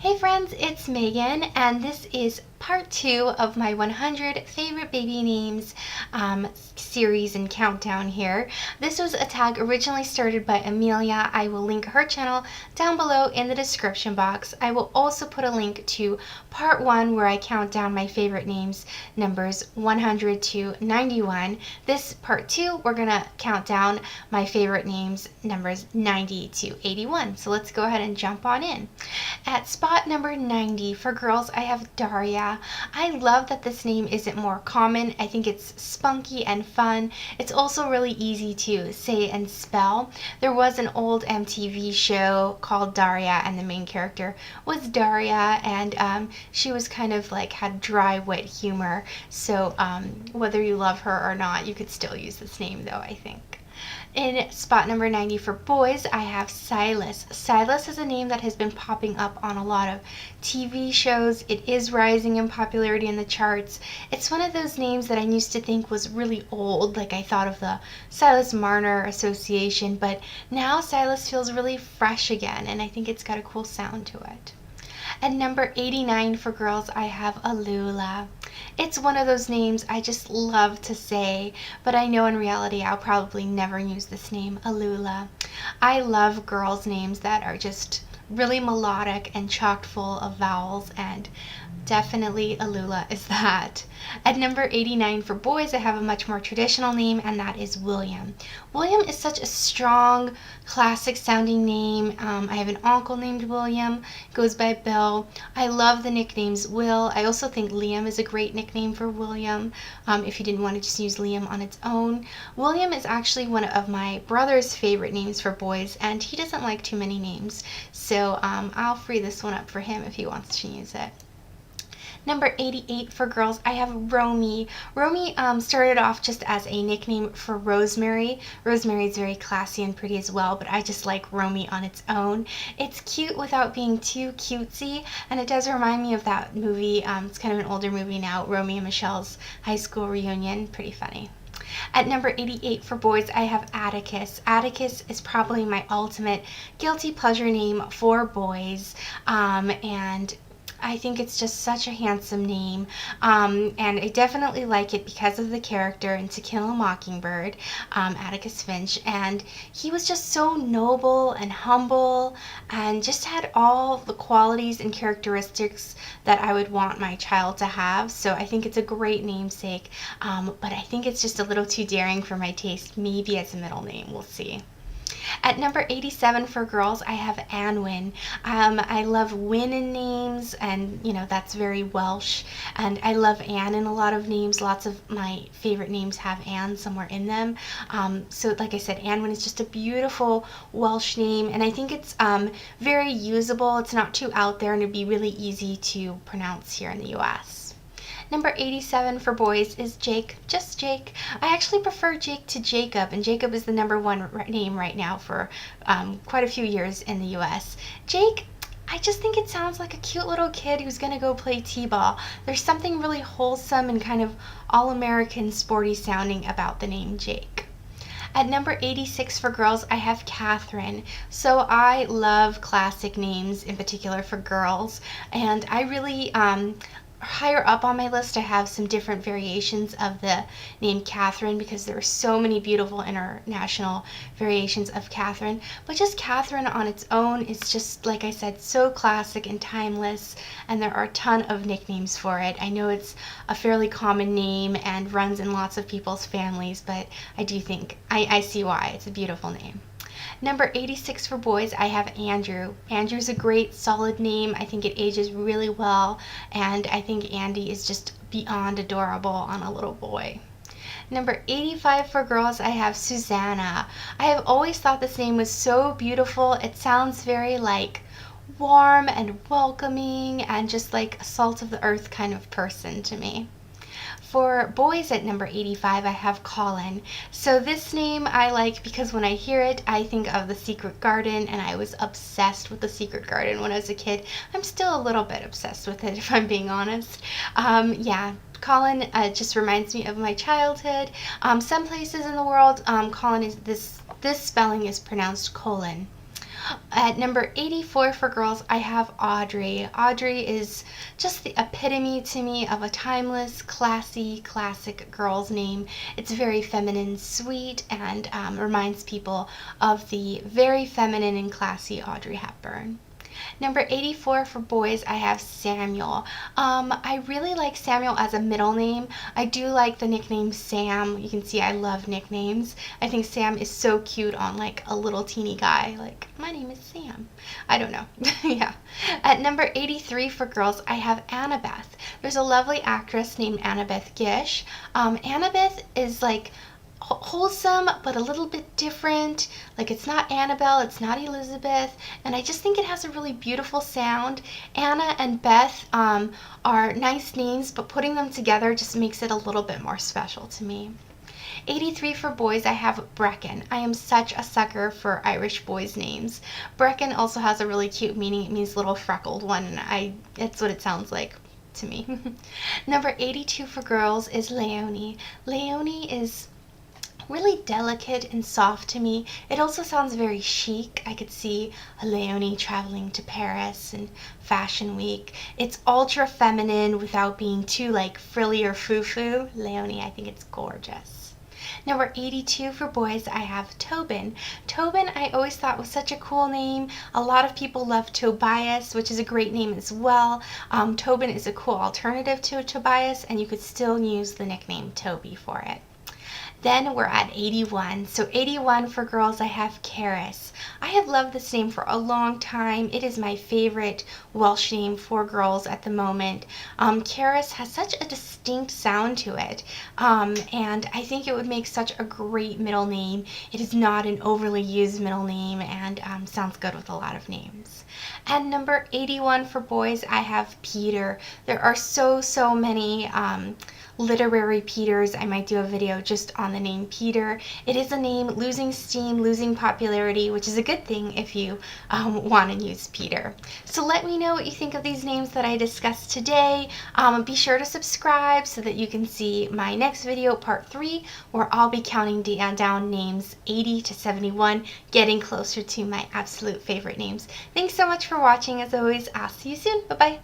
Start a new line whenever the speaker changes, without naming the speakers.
Hey friends, it's Megan, and this is part 2 of my 100 favorite baby names series and countdown here. This was a tag originally started by Amelia. I will link her channel down below in the description box. I will also put a link to part 1 where I count down my favorite names, numbers 100 to 91. This part 2, we're going to count down my favorite names, numbers 90 to 81. So let's go ahead and jump on in. At spot number 90 for girls, I have Daria. I love that this name isn't more common. I think it's spunky and fun. It's also really easy to say and spell. There was an old MTV show called Daria, and the main character was Daria, and she was kind of like had dry, wet humor. So whether you love her or not, you could still use this name though, I think. In spot number 90 for boys, I have Sylas. Sylas is a name that has been popping up on a lot of TV shows. It is rising in popularity in the charts. It's one of those names that I used to think was really old, like I thought of the Silas Marner Association, but now Sylas feels really fresh again, and I think it's got a cool sound to it. At number 89 for girls, I have Alula. It's one of those names I just love to say, but I know in reality I'll probably never use this name, Alula. I love girls' names that are just really melodic and chock full of vowels, and definitely Alula is that. At number 89 for boys, I have a much more traditional name, and that is William. William is such a strong, classic sounding name. I have an uncle named William, goes by Bill. I love the nicknames Will. I also think Liam is a great nickname for William, if you didn't want to just use Liam on its own. William is actually one of my brother's favorite names for boys, and he doesn't like too many names, so I'll free this one up for him if he wants to use it. Number 88 for girls, I have Romy. Romy started off just as a nickname for Rosemary. Rosemary is very classy and pretty as well, but I just like Romy on its own. It's cute without being too cutesy, and it does remind me of that movie. It's kind of an older movie now, Romy and Michelle's high school reunion. Pretty funny. At number 88 for boys, I have Atticus. Atticus is probably my ultimate guilty pleasure name for boys, and I think it's just such a handsome name, and I definitely like it because of the character in To Kill a Mockingbird, Atticus Finch, and he was just so noble and humble and just had all the qualities and characteristics that I would want my child to have, so I think it's a great namesake, but I think it's just a little too daring for my taste, maybe as a middle name, we'll see. At number 87 for girls, I have Anwen. I love Wyn in names, and that's very Welsh, and I love Anne in a lot of names. Lots of my favorite names have Anne somewhere in them. So like I said, Anwen is just a beautiful Welsh name, and I think it's very usable. It's not too out there, and it'd be really easy to pronounce here in the US. Number 87 for boys is Jake, just Jake. I actually prefer Jake to Jacob, and Jacob is the number one name right now for quite a few years in the US. Jake, I just think it sounds like a cute little kid who's gonna go play t-ball. There's something really wholesome and kind of all-American sporty sounding about the name Jake. At number 86 for girls, I have Katherine. So I love classic names, in particular for girls, and I really higher up on my list I have some different variations of the name Katherine, because there are so many beautiful international variations of Katherine, but just Katherine on its own is just, like I said, so classic and timeless, and there are a ton of nicknames for it. I know it's a fairly common name and runs in lots of people's families, but I do think I see why. It's a beautiful name. Number 86 for boys, I have Andrew. Andrew's a great, solid name. I think it ages really well, and I think Andy is just beyond adorable on a little boy. Number 85 for girls, I have Susanna. I have always thought this name was so beautiful. It sounds very like warm and welcoming and just like a salt of the earth kind of person to me. For boys at number 85, I have Colin. So this name I like because when I hear it, I think of The Secret Garden, and I was obsessed with The Secret Garden when I was a kid. I'm still a little bit obsessed with it, if I'm being honest. Yeah, Colin just reminds me of my childhood. Some places in the world, Colin is this spelling is pronounced colon. At number 84 for girls, I have Audrey. Audrey is just the epitome to me of a timeless, classy, classic girl's name. It's very feminine, sweet, and reminds people of the very feminine and classy Audrey Hepburn. Number 84 for boys, I have Samuel. I really like Samuel as a middle name. I do like the nickname Sam. You can see I love nicknames. I think Sam is so cute on like a little teeny guy. Like, my name is Sam. I don't know. Yeah. At number 83 for girls, I have Annabeth. There's a lovely actress named Annabeth Gish. Annabeth is like wholesome but a little bit different. Like, it's not Annabelle, it's not Elizabeth, and I just think it has a really beautiful sound. Anna and Beth are nice names, but putting them together just makes it a little bit more special to me. 83 for boys, I have Bracken. I am such a sucker for Irish boys' names. Bracken also has a really cute meaning. It means little freckled one, and that's what it sounds like to me. Number 82 for girls is Leone. Leone is really delicate and soft to me. It also sounds very chic. I could see a Leone traveling to Paris and Fashion Week. It's ultra feminine without being too like frilly or foo-foo. Leone, I think it's gorgeous. Number 82 for boys, I have Tobin. Tobin I always thought was such a cool name. A lot of people love Tobias, which is a great name as well. Tobin is a cool alternative to Tobias, and you could still use the nickname Toby for it. Then we're at 81. So 81 for girls, I have Charis. I have loved this name for a long time. It is my favorite Welsh name for girls at the moment. Charis has such a distinct sound to it, and I think it would make such a great middle name. It is not an overly used middle name, and sounds good with a lot of names. And number 81 for boys, I have Peter. There are so many literary Peters. I might do a video just on the name Peter. It is a name losing steam, losing popularity, which is a good thing if you want to use Peter. So let me know what you think of these names that I discussed today. Be sure to subscribe so that you can see my next video, part 3, where I'll be counting down names 80 to 71, getting closer to my absolute favorite names. Thanks so much for watching. As always, I'll see you soon. Bye-bye.